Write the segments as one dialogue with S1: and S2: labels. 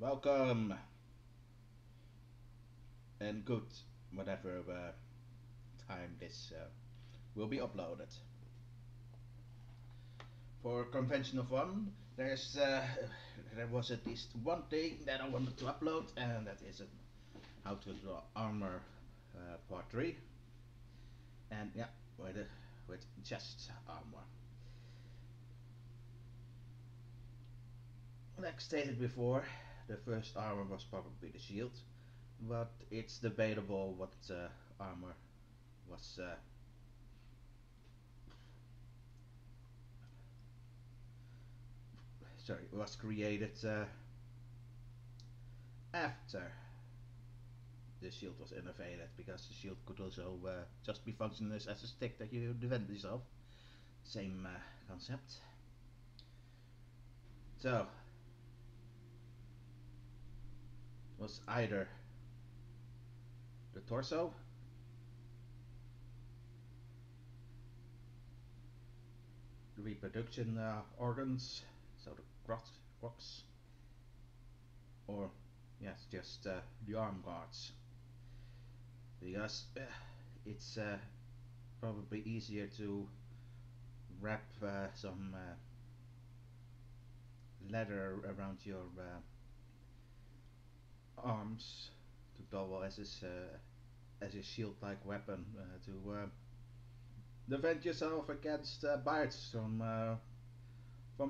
S1: Welcome and good whatever time this will be uploaded. For conventional fun, there was at least one thing that I wanted to upload, and that is how to draw armor part 3. And yeah, with chest armor. Like stated before, the first armor was probably the shield, but it's debatable what armor was was created after the shield was innovated, because the shield could also just be functioning as a stick that you defend yourself. Same concept. So it was either the torso, the reproduction organs, so the crotch, or yes, just the arm guards, because it's probably easier to wrap some leather around your arms to double as a shield-like weapon to defend yourself against bites from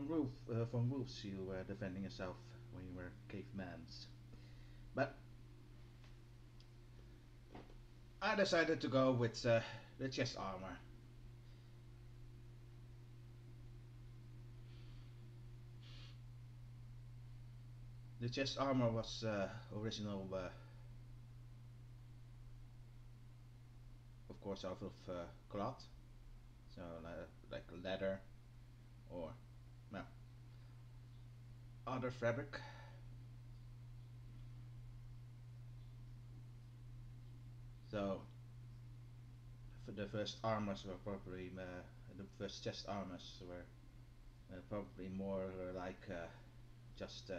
S1: wolves. You were defending yourself when you were cavemans. But I decided to go with the chest armor. The chest armor was original, of course, out of cloth, so like leather or well, other fabric. So for the first armors were probably the first chest armors were probably more like just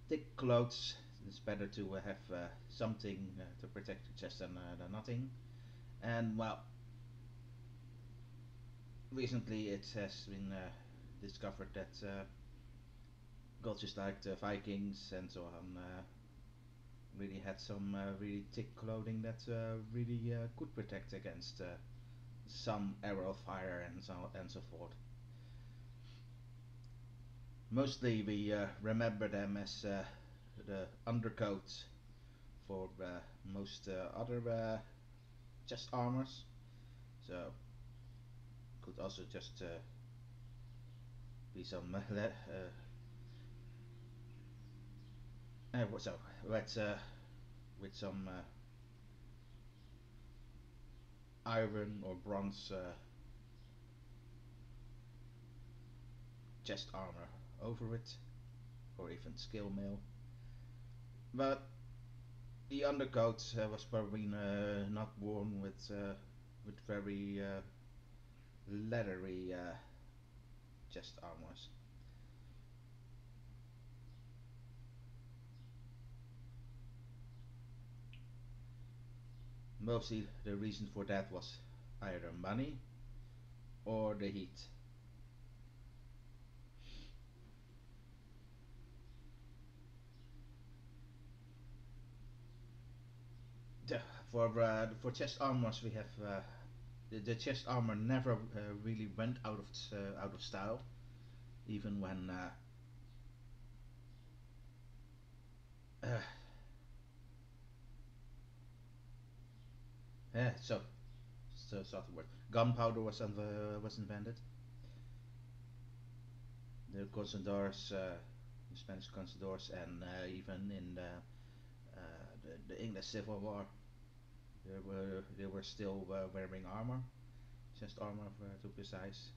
S1: thick clothes. It's better to have something to protect your chest than nothing. And well, recently it has been discovered that cultures like the Vikings and so on really had some really thick clothing that really could protect against some arrow fire and so forth. Mostly we remember them as the undercoat for most other chest armors. So could also just be some so let's with some iron or bronze chest armor over it, or even scale mail. But the undercoat was probably not worn with very leathery chest armors. Mostly the reason for that was either money or the heat. The, for chest armors we have the chest armor never really went out of style, even when uh, so start the word. Gunpowder was invented. The conquistadors, the Spanish conquistadors, and even in the English Civil War, they were still wearing armor, chest armor to be precise,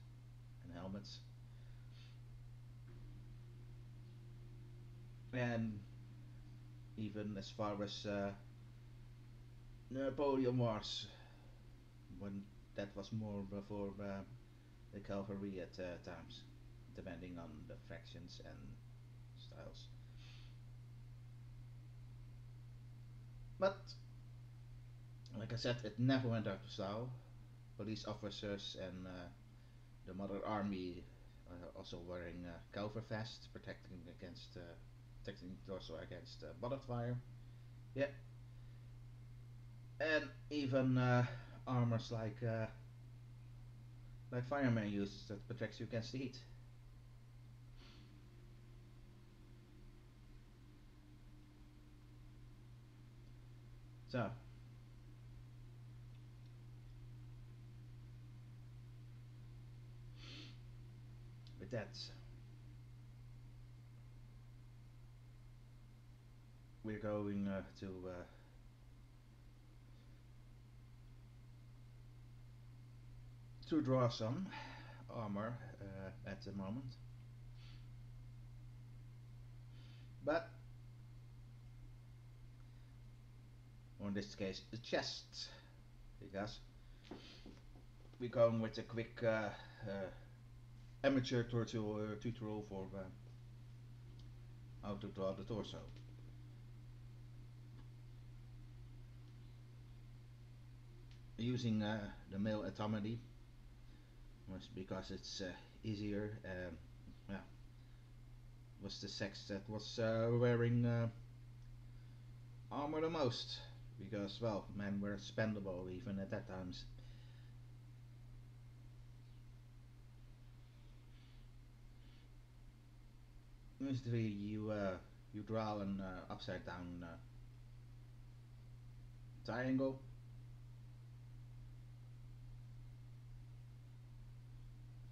S1: and helmets. And even as far as Napoleon Wars, when that was more for the cavalry at times, depending on the factions and styles. But like I said, it never went out of style. Police officers and the Mother Army also wearing cover vests, protecting the torso against bullet fire. Yeah, and even armors like firemen use that protects you against the heat. So with that, we're going to draw some armor at the moment, but or in this case the chest, because we're going with a quick amateur tutorial for how to draw the torso. Using the male anatomy was because it's easier. Yeah, was the sex that was wearing armor the most, because well, men were spendable even at that times. Usually you draw an upside down triangle,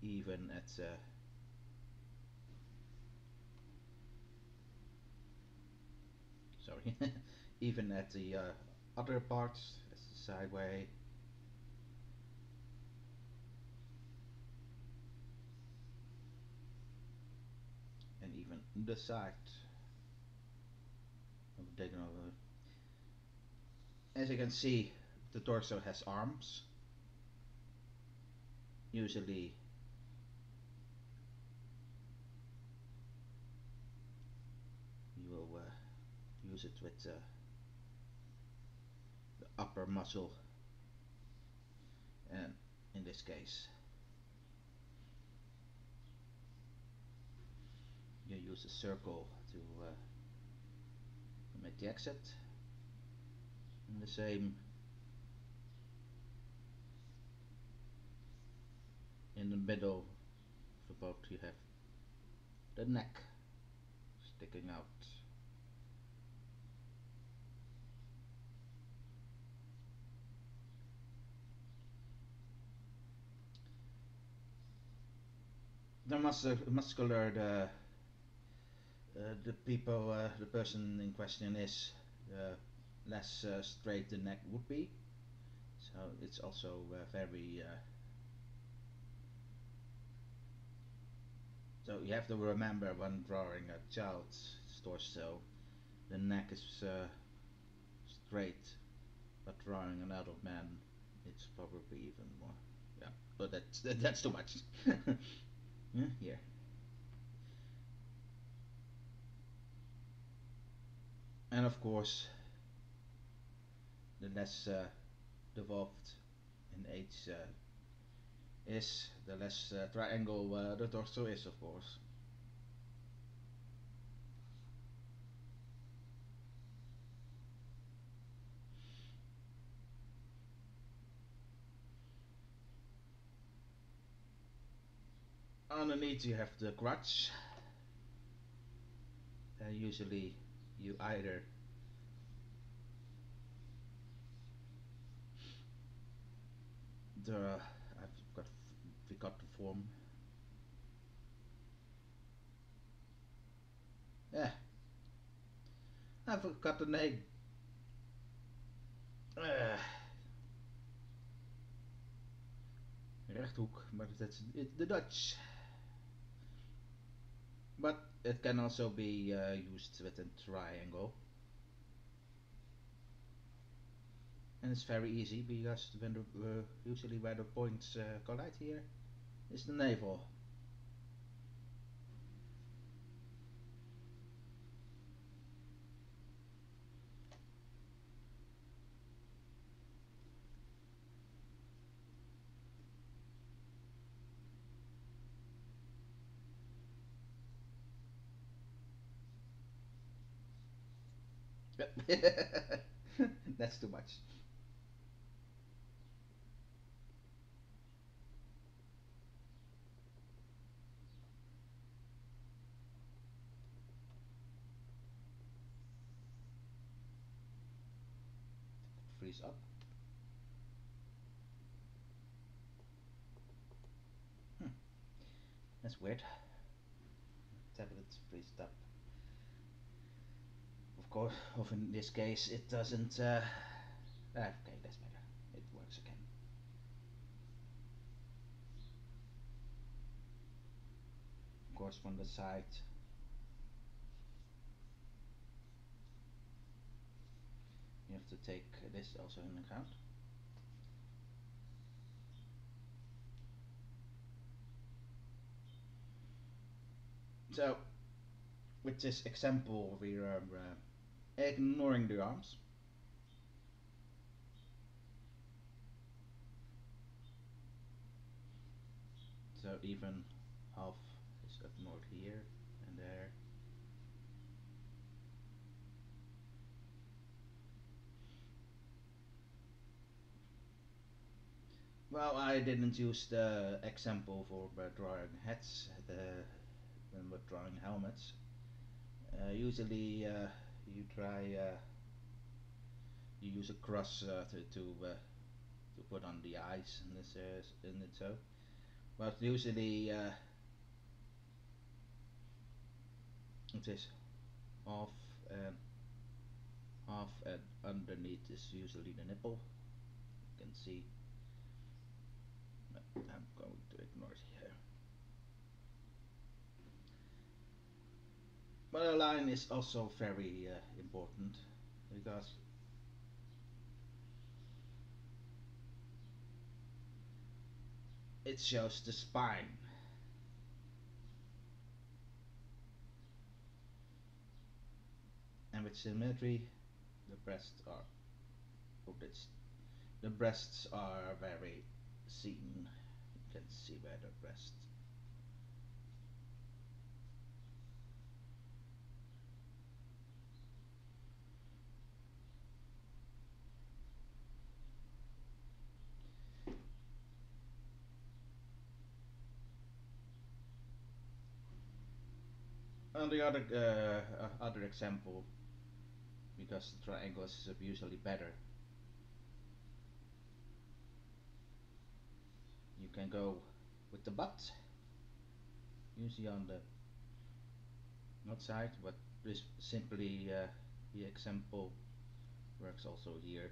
S1: even at sorry, even at the other parts, as the sideway, and even the side of the diagonal. As you can see, the torso has arms. Usually, you will use it with the upper muscle, and in this case, you use a circle to make the exit. And the same in the middle of the boat, you have the neck sticking out. The muscular the people, the person in question is, less straight the neck would be. So it's also very. So you have to remember when drawing a child's torso, the neck is straight, but drawing an adult man, it's probably even more. Yeah, but that's too much. Yeah, here. And of course, the less developed in age is, the less triangle the torso is, of course. Underneath you have the crutch. Usually you either I've got forgot the form. Yeah, I forgot the name. Uh, rechthoek, but that's it, the Dutch. But it can also be used with a triangle, and it's very easy because when usually where the points collide here is the navel. That's too much. Freeze up. Hmm, that's weird. Tablets freezed up. Of course, of in this case, it doesn't. Okay, that's better. It works again. Of course, from the side, you have to take this also in account. So, with this example, we are ignoring the arms. So even half is ignored here and there. Well, I didn't use the example for drawing heads when we're drawing helmets. Usually, you try you use a cross to put on the eyes in this in it so. But usually it is half and half and underneath is usually the nipple. You can see. I'm going to ignore it here. But a line is also very important because it shows the spine. And with symmetry, the breasts are oh, the breasts are very seen. You can see where the breasts. On the other example, because the triangles is usually better, you can go with the butt, usually on the outside, but this simply the example works also here.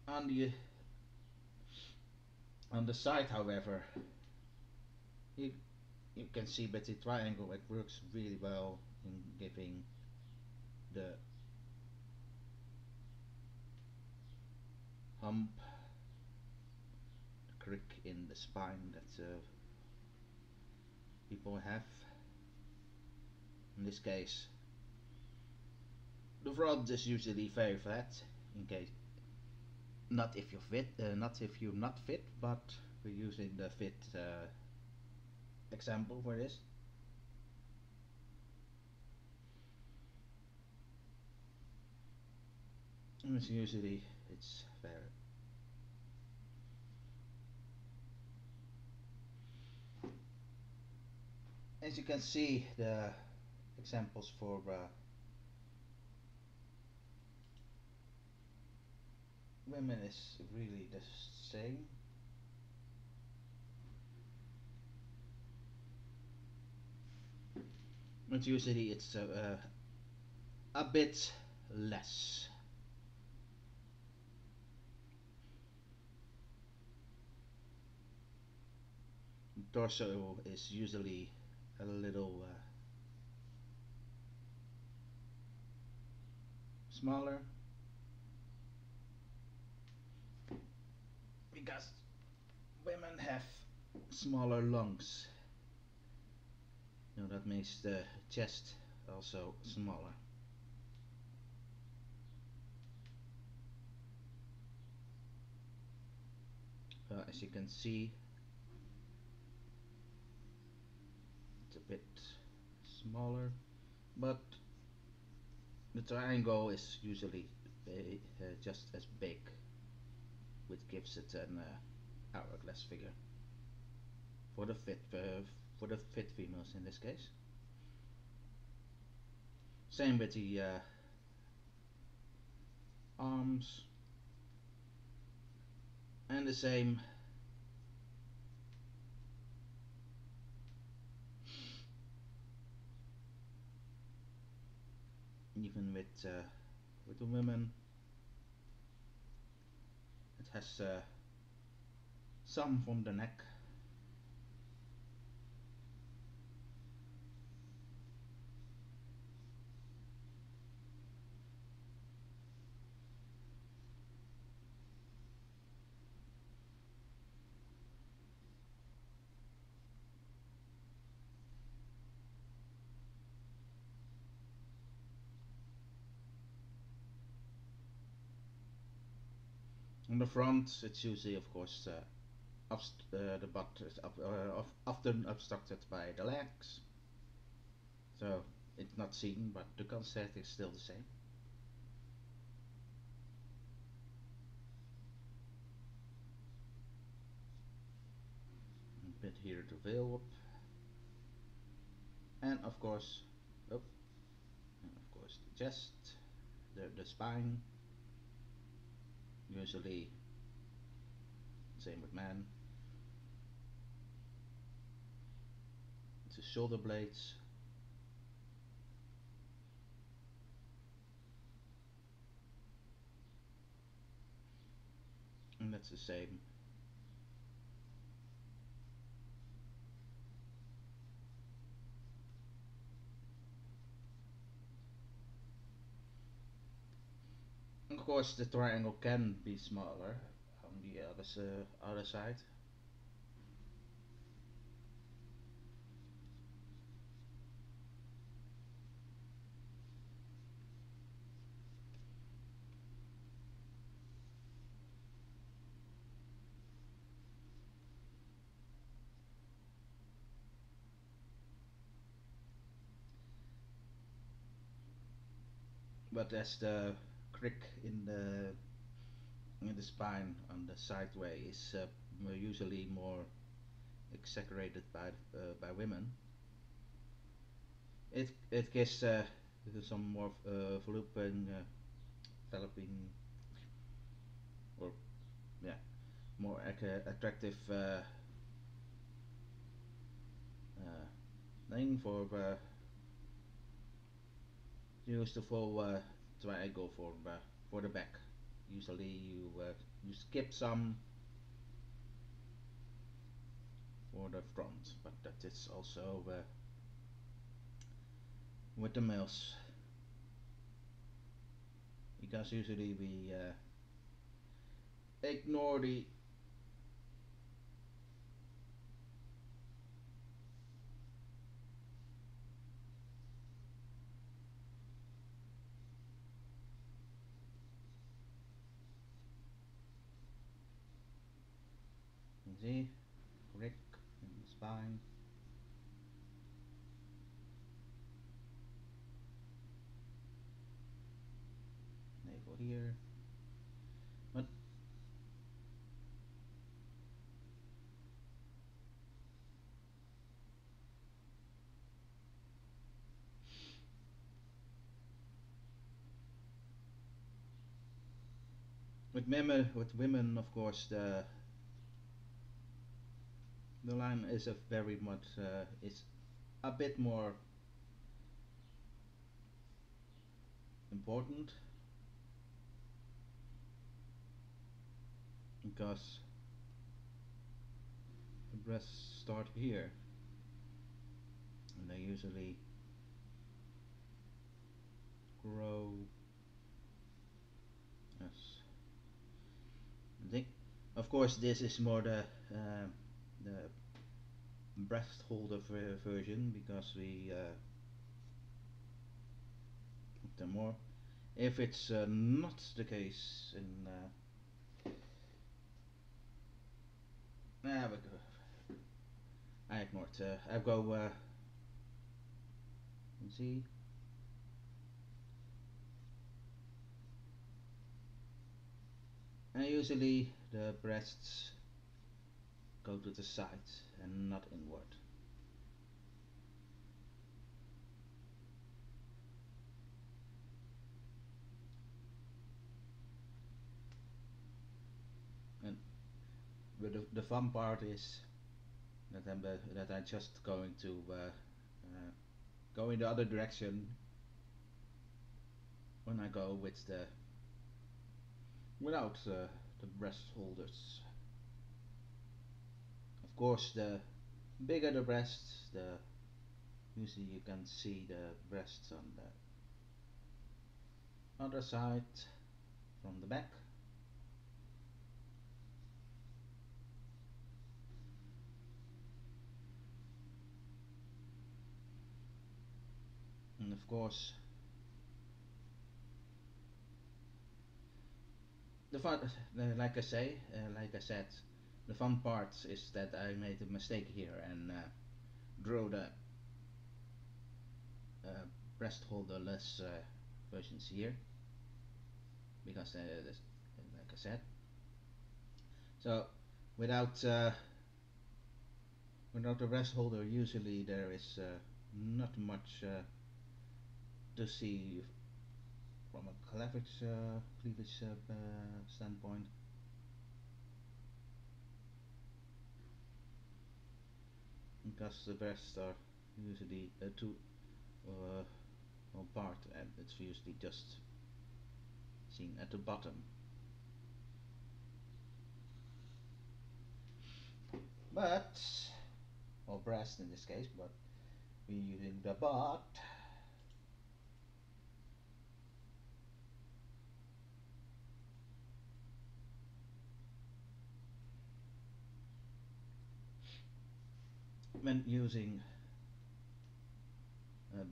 S1: On the side, however, you you can see with the triangle it works really well in giving the hump, the crick in the spine that people have. In this case, the front is usually very flat. In case not if you fit, not if you're not fit, but we're using the fit example for this. And it's usually it's fair. As you can see, the examples for women is really the same. But usually it's a bit less. Torso is usually a little smaller because women have smaller lungs. You know, that makes the chest also smaller. As you can see, it's a bit smaller. but the triangle is usually just as big, which gives it an hourglass figure for the fit females in this case. Same with the arms, and the same even with the women. It has some from the neck. On the front, it's usually, of course, the butt is often obstructed by the legs, so it's not seen, but the concept is still the same. A bit here to veil up, and of course, oh, and of course the chest, the spine. Usually, same with men. It's the shoulder blades, and that's the same. Of course, the triangle can be smaller on the other side, but as the crick in the spine on the sideway is usually more exaggerated by women. It gives some more developing, or yeah, more attractive thing for use the full triangle for the back. Usually you skip some for the front, but that is also with the males, because usually we ignore the see crick in the spine, navel here, but with women, of course, the line is a very much is a bit more important, because the breasts start here and they usually grow as they, of course this is more the breast holder version, because we put them more. If it's not the case in but, I ignored I go you see And usually the breasts go to the side and not inward. And but the fun part is that I'm just going to go in the other direction when I go with the without the breast holders. Of course, the bigger the breasts, the usually you can see the breasts on the other side from the back. And of course, the fun, like I said, the fun part is that I made a mistake here and drew the breast holderless versions here because like I said, so without without the breast holder, usually there is not much to see from a cleavage standpoint. Because the breasts are usually too uh, apart and it's usually just seen at the bottom. But, or breast in this case, but we're using the butt. When using a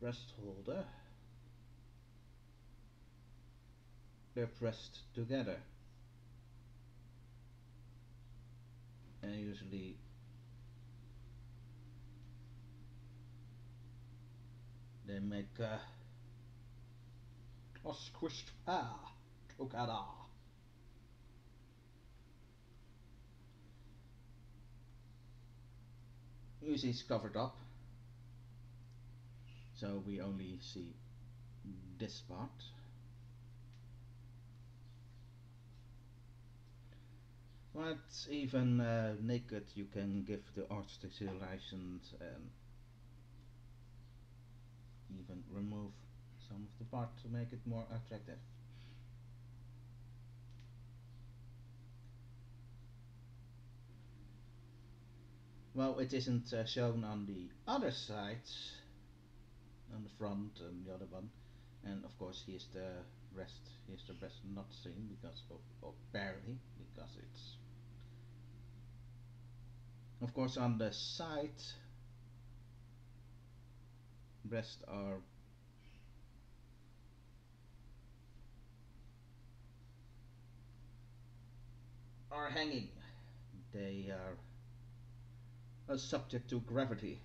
S1: breast holder, they're pressed together and usually they make a squished together. Usually it's covered up, so we only see this part. But even naked you can give the articulation and even remove some of the part to make it more attractive. Well, it isn't shown on the other side, on the front and the other one, and of course here's the breast not seen because of barely because it's of course on the side breasts are hanging. They are subject to gravity.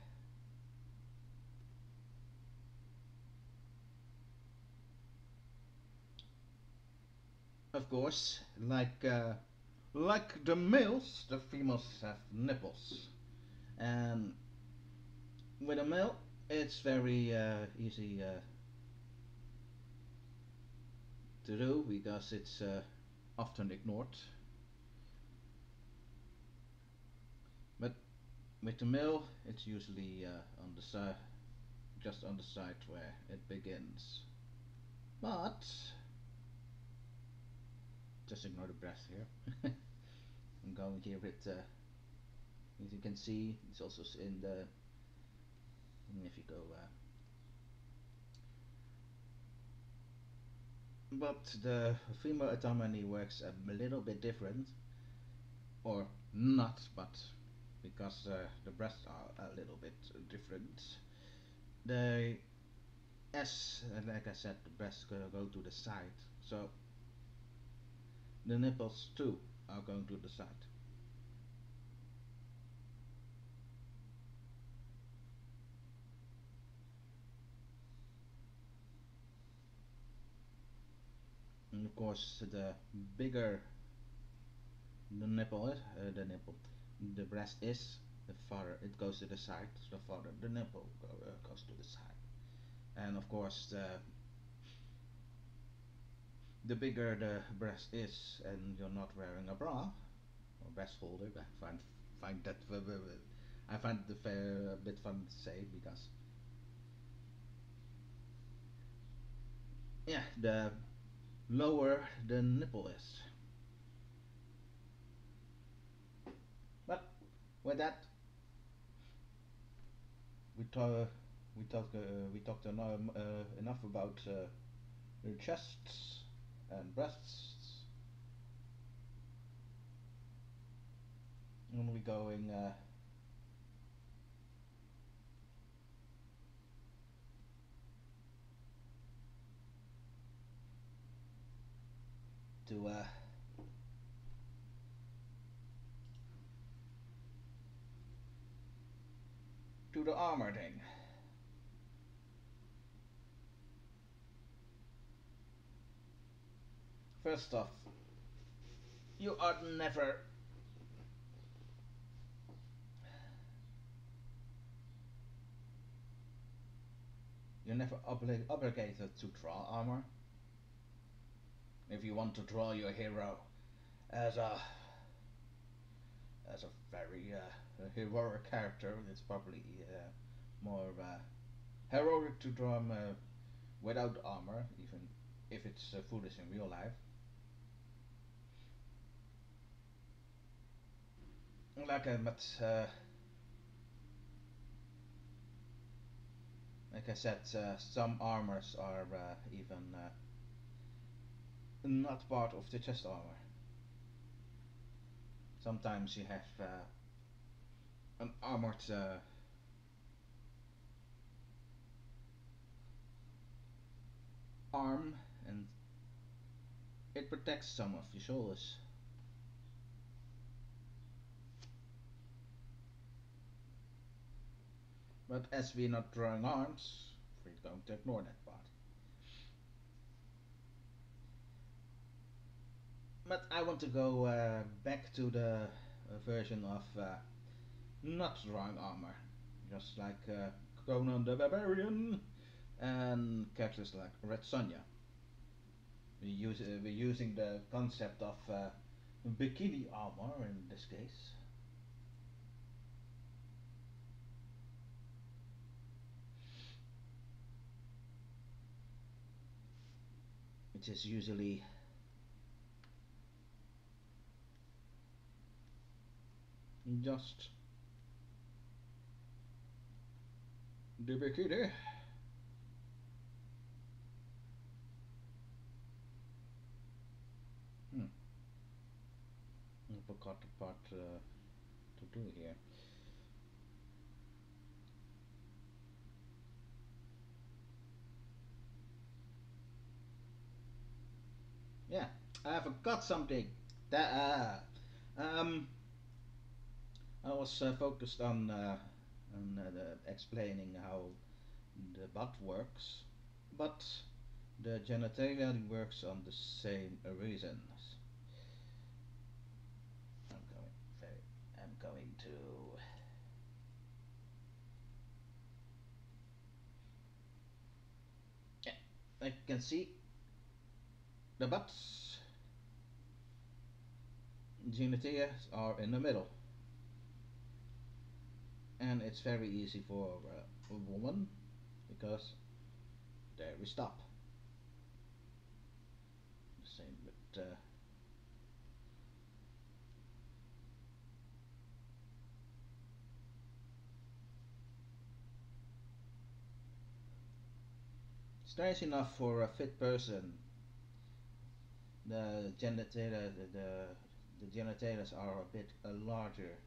S1: Of course, like the males, the females have nipples, and with a male, it's very easy to do because it's often ignored. But with the male, it's usually on the side, just on the side where it begins. But just ignore the breath here. I'm going here with, as you can see, it's also in the. If you go. But the female autonomy works a little bit different, or not, but because the breasts are a little bit different. They, as like I said, the breasts go to the side, so the nipples too are going to the side. And of course, the bigger the nipple is, the breast is, the farther it goes to the side, the farther the nipple goes to the side. And of course, the bigger the breast is, and you're not wearing a bra or breast holder, find that I find it a bit fun to say because yeah, the lower the nipple is. But with that, we talk, we talked enough about your chests and breasts, and we're going to the armor thing. First off, you are never you're never obligated to draw armor. If you want to draw your hero as a very heroic character, it's probably more heroic to draw him without armor, even if it's foolish in real life. But like I said, some armors are even not part of the chest armor. Sometimes you have an armored arm, and it protects some of your shoulders. But as we're not drawing arms, we're going to ignore that part. But I want to go back to the version of not drawing armor, just like Conan the Barbarian and characters like Red Sonja. We're using the concept of bikini armor in this case. Which is usually just the bikini. Hmm. I forgot the part to do here. Yeah, I forgot something. That I was focused on explaining how the butt works, but the genitalia works on the same reasons. I'm going to. Yeah, I can see the butts genitalia are in the middle, and it's very easy for a woman because there we stop. The same with it's nice enough for a fit person. The genitalia, the genitalias are a bit larger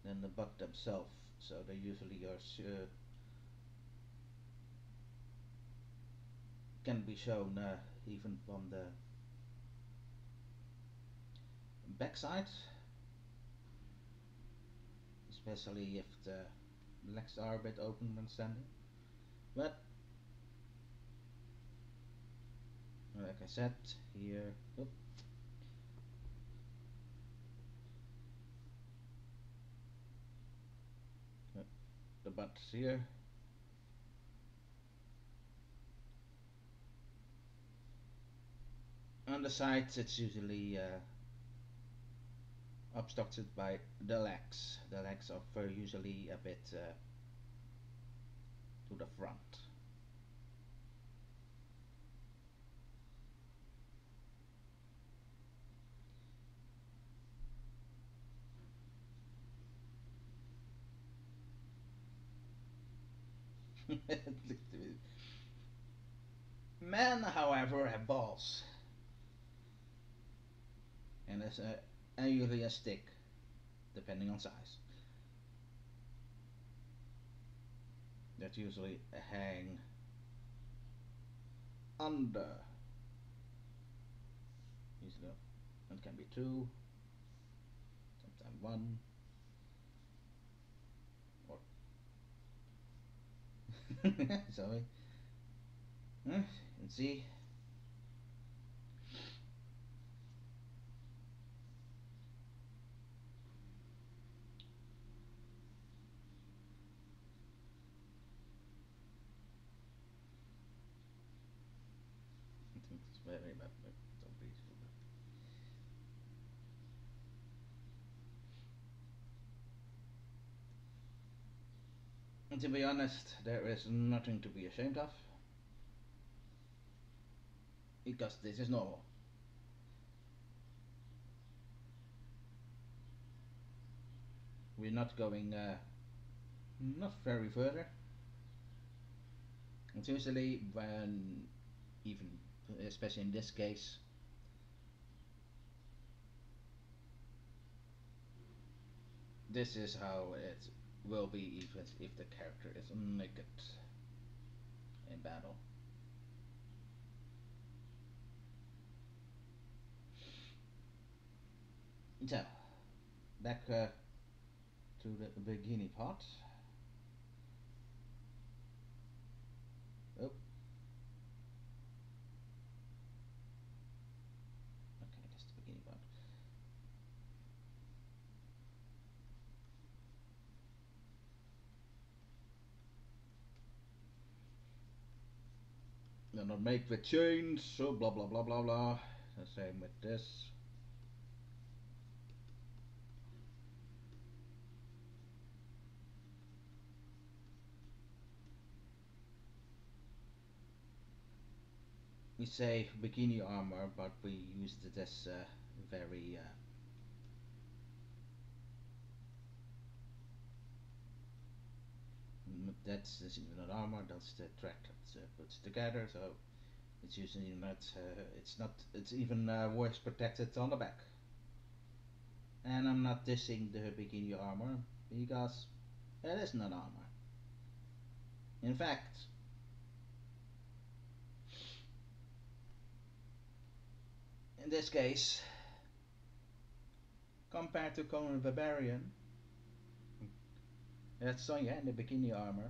S1: than the butt themselves, so they usually can be shown even from the backside, especially if the legs are a bit open when standing. But like I said here. Oop, the buttons here. On the sides, it's usually obstructed by the legs. The legs are very usually a bit to the front. Men, however, have balls, and there's usually a stick, depending on size, that usually hang under. Usually, it can be two, sometimes one, or sorry. And see, I think it's very bad, but so beautiful. And to be honest, there is nothing to be ashamed of, because this is normal. We're not going not very further. It's usually when, even especially in this case, this is how it will be even if the character is naked in battle. So, back to the bikini part. Oh, okay, that's the bikini part. They're not made with chains, so blah blah blah blah blah. The same with this. We say bikini armor, but we use it as very that's not armor. That's the thread that puts together. So it's usually not. It's not. It's even worse protected on the back. And I'm not dissing the bikini armor because it is not armor. In fact, in this case, compared to Conan the Barbarian, that Sonya in the bikini armor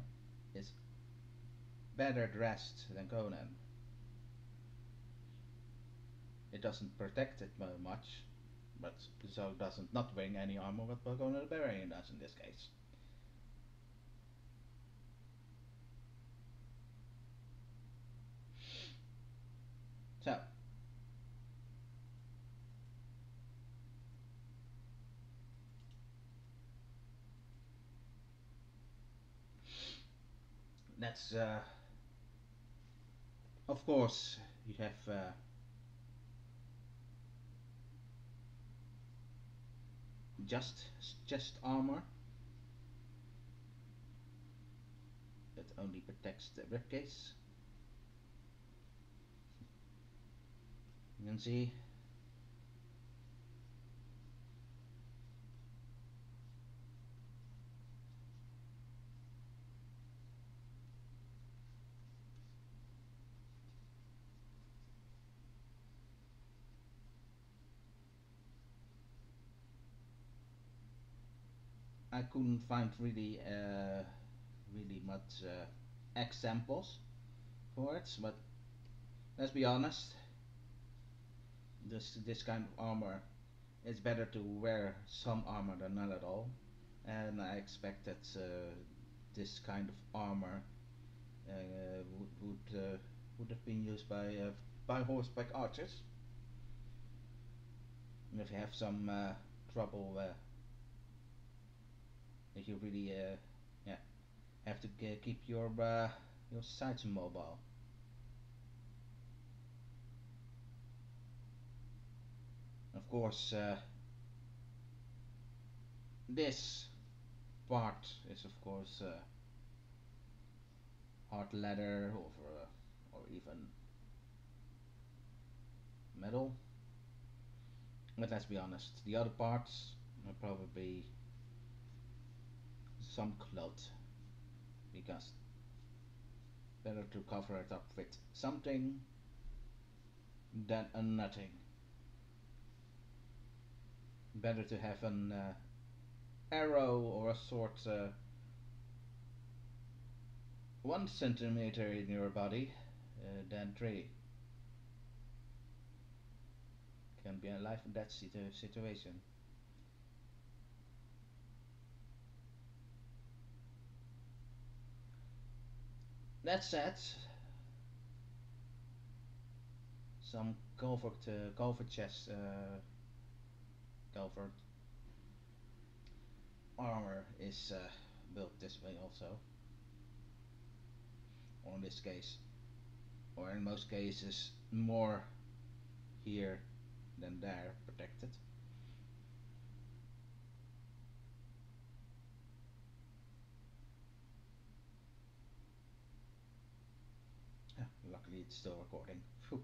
S1: is better dressed than Conan. It doesn't protect it much, but so doesn't not wearing any armor what Conan the Barbarian does in this case. So, that's of course you have just chest armor that only protects the ribcage. You can see I couldn't find really much examples for it, but let's be honest, this kind of armor, it's better to wear some armor than none at all. And I expect that this kind of armor would have been used by horseback archers. And if you have some trouble, if you really yeah have to keep your sights mobile. Of course, this part is of course hard leather or even metal. But let's be honest, the other parts are probably some cloth because better to cover it up with something than a nothing. Better to have an arrow or a sword 1 centimeter in your body than three. Can be a life and death situation. That said, some covert chest, covert armor is built this way also, or in this case, or in most cases, more here than there protected. Ah, luckily, it's still recording. Phew.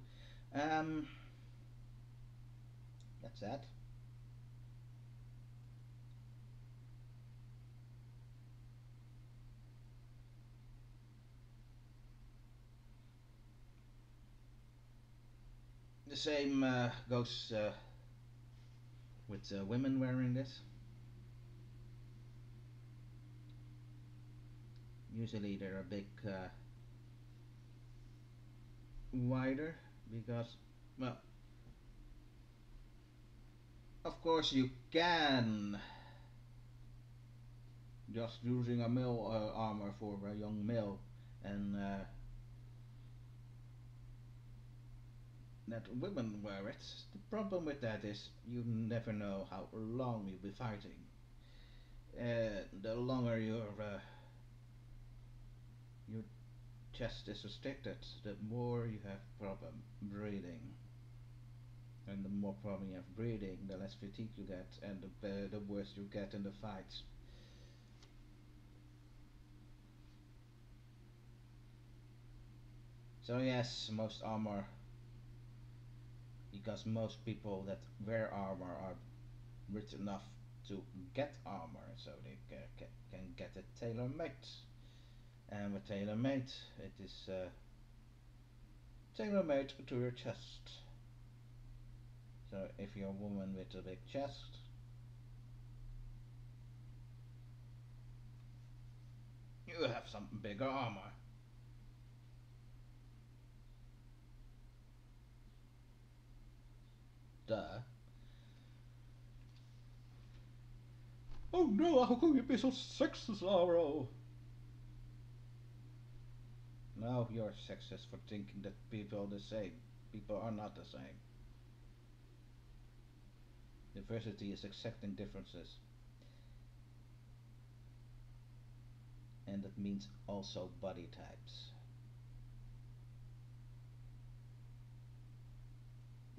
S1: Um, that's that. The same goes with women wearing this. Usually they're a bit wider because, well, of course you can just using a male armor for a young male and that women wear it. The problem with that is you never know how long you'll be fighting. The longer your chest is restricted, the more you have problem breathing. And the more problem you have breathing, the less fatigue you get, and the worse you get in the fights. So yes, most armor, because most people that wear armor are rich enough to get armor, so they can get it tailor-made. And with tailor-made, it is tailor-made to your chest. So if you're a woman with a big chest, you have some bigger armor. Duh. Oh no, how can you be so sexist, Aro? No, you're sexist for thinking that people are the same. People are not the same. Diversity is accepting differences. And that means also body types.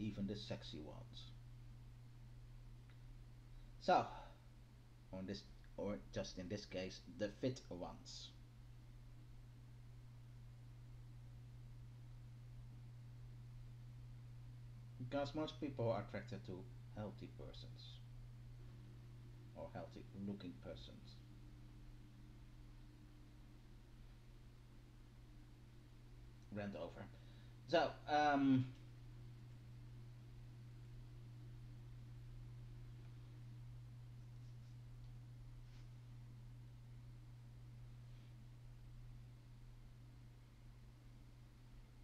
S1: Even the sexy ones. So, on this, or just in this case, the fit ones. Because most people are attracted to healthy persons or healthy looking persons. Rant over. So,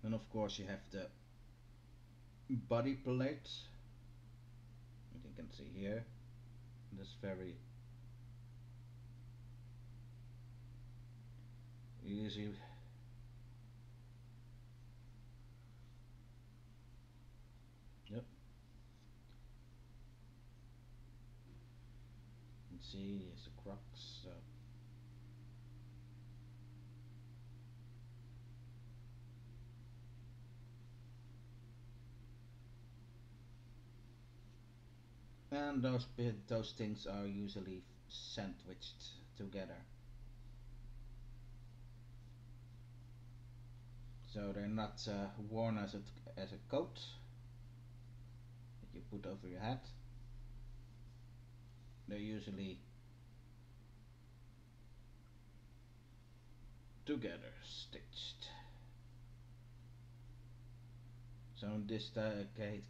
S1: then of course you have the body plate, you can see here, this very easy. Yep, you can see it's a crux. And those things are usually sandwiched together, so they're not worn as a coat that you put over your head. They're usually together stitched. So in this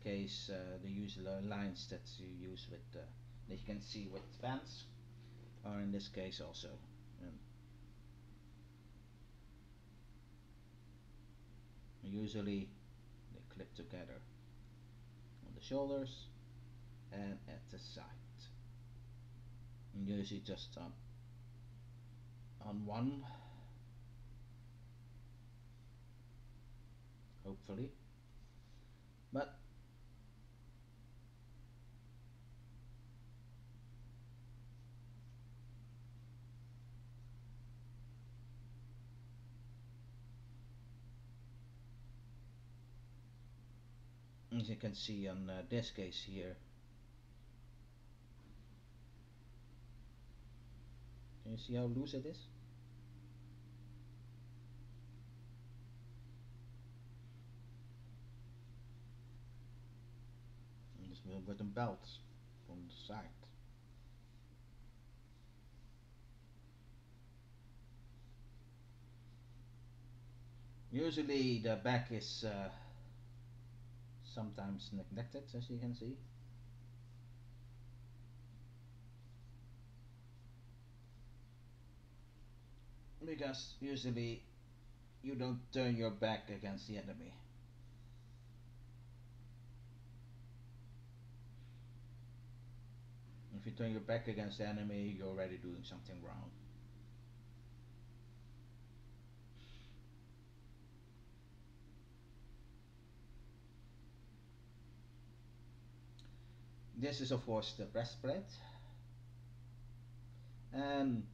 S1: case, the usual lines that you use with that you can see with pants are in this case also. And usually they clip together on the shoulders and at the side. And usually just on one, hopefully. But as you can see on this case here, can you see how loose it is? And this with a belt from the side. Usually the back is sometimes neglected, as you can see. Because usually you don't turn your back against the enemy. If you turn your back against the enemy, you're already doing something wrong. This is of course the breastplate, and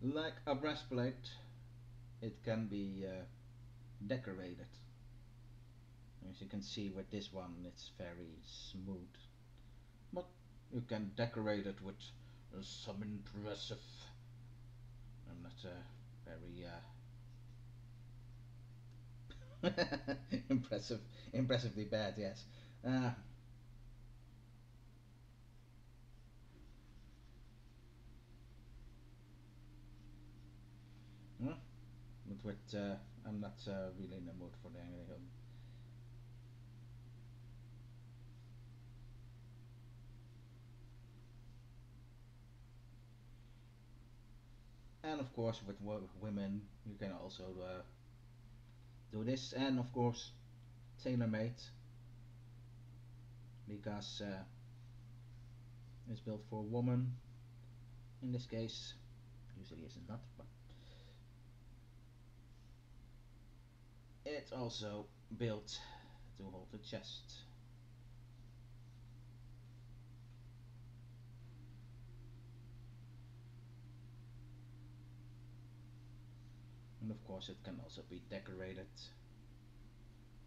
S1: like a breastplate, it can be decorated. As you can see with this one, it's very smooth, but you can decorate it with some impressive. I'm not very impressive, impressively bad. Yes. Uh, hmm, but with I'm not really in the mood for the angry. And of course, with women, you can also do this, and of course, tailor-made because it's built for a woman. In this case, usually it's not, but it's also built to hold the chest. And of course, it can also be decorated.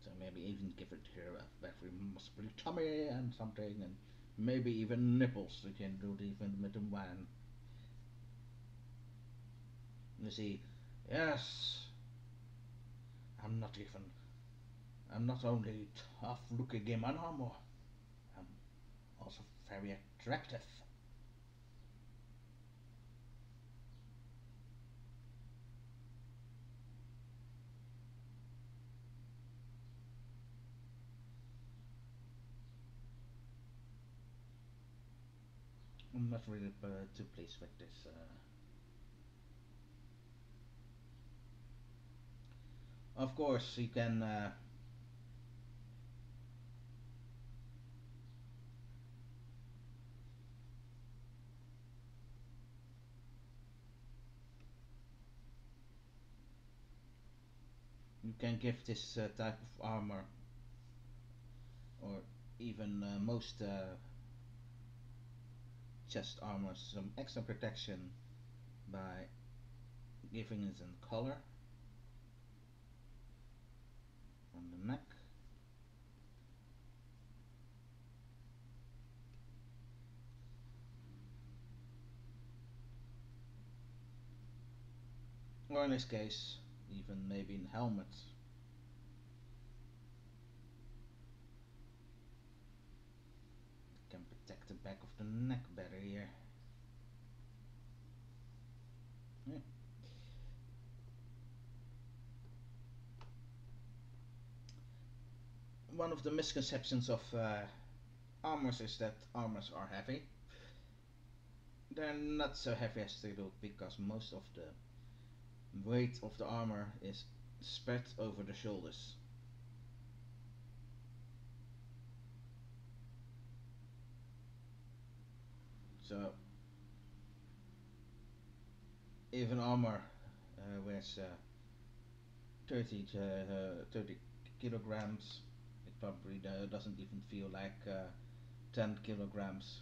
S1: So maybe even give it here a very muscular tummy and something, and maybe even nipples. You can do it even with one. You see, yes, I'm not even. I'm not only tough looking in my armor, I'm also very attractive. I'm not really too pleased with this. Of course, you can You can give this type of armor, or even most chest armor, some extra protection by giving it in color on the neck. Or in this case, even maybe in helmet. Can protect the back of the neck better here. Yeah. One of the misconceptions of armors is that armors are heavy. They're not so heavy as they look because most of the weight of the armor is spread over the shoulders. So if an armor weighs 30 kilograms, it probably doesn't even feel like 10 kilograms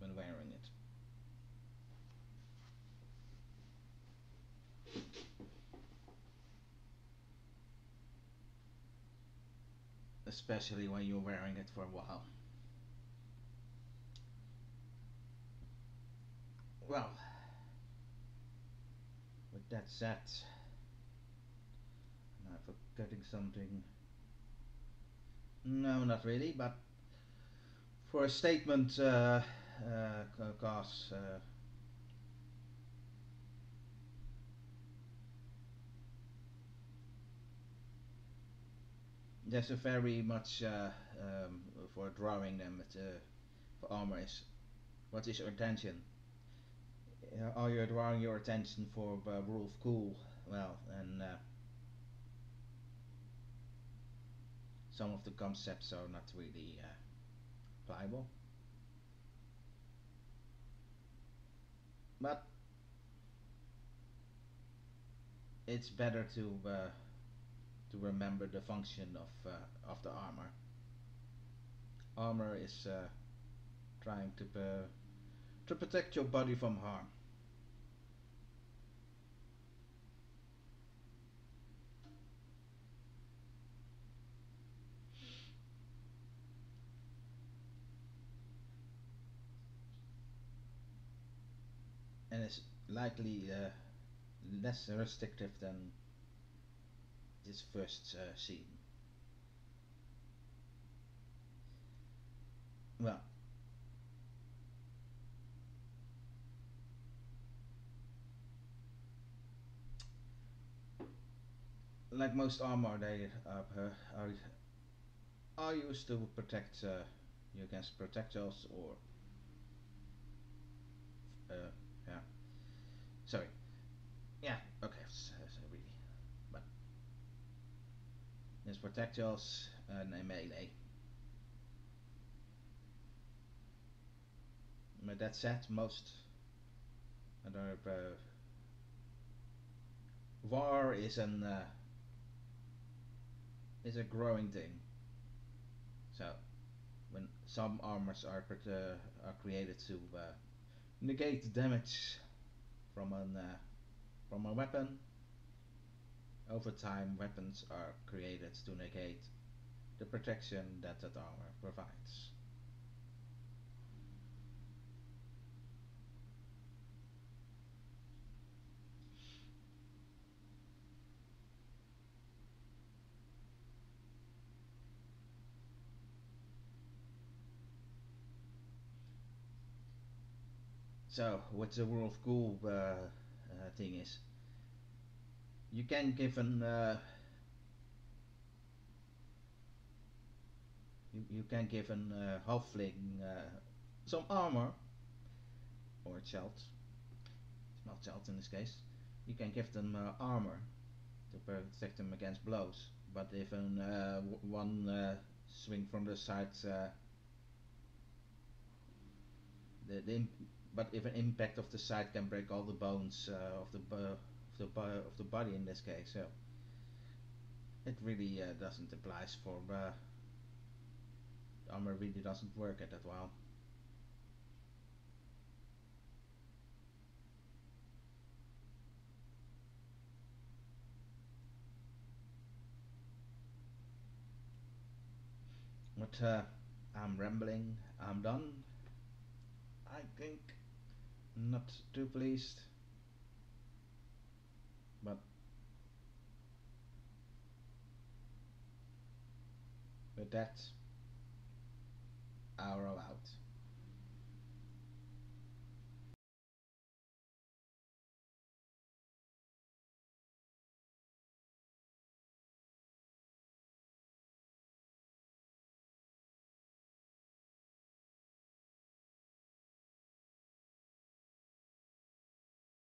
S1: when wearing it. Especially when you're wearing it for a while. Well, with that said, am I forgetting something? No, not really, but for a statement cause there's a very much for drawing them for armor is what is your intention? Are you drawing your attention for rule of cool? Well, and some of the concepts are not really pliable. But it's better to remember the function of the armor. Armor is trying to protect your body from harm. And it's likely less restrictive than this first scene. Well, like most armor, they are used to protect you against projectiles or yeah. Sorry. Yeah. Okay. Really, but there's projectiles and a melee. But that said, most other war is a growing thing. So when some armors are created to negate damage from from a weapon, over time weapons are created to negate the protection that that armor provides. So what the rule of cool thing is, you can give an you can give an halfling some armor or a child. It's not child in this case. You can give them armor to protect them against blows. But if an one swing from the side, the but if an impact of the side can break all the bones of the body in this case, so it really doesn't apply for armor really doesn't work at that well. But I'm rambling. I'm done. I think not too pleased, but with that, I'll roll out.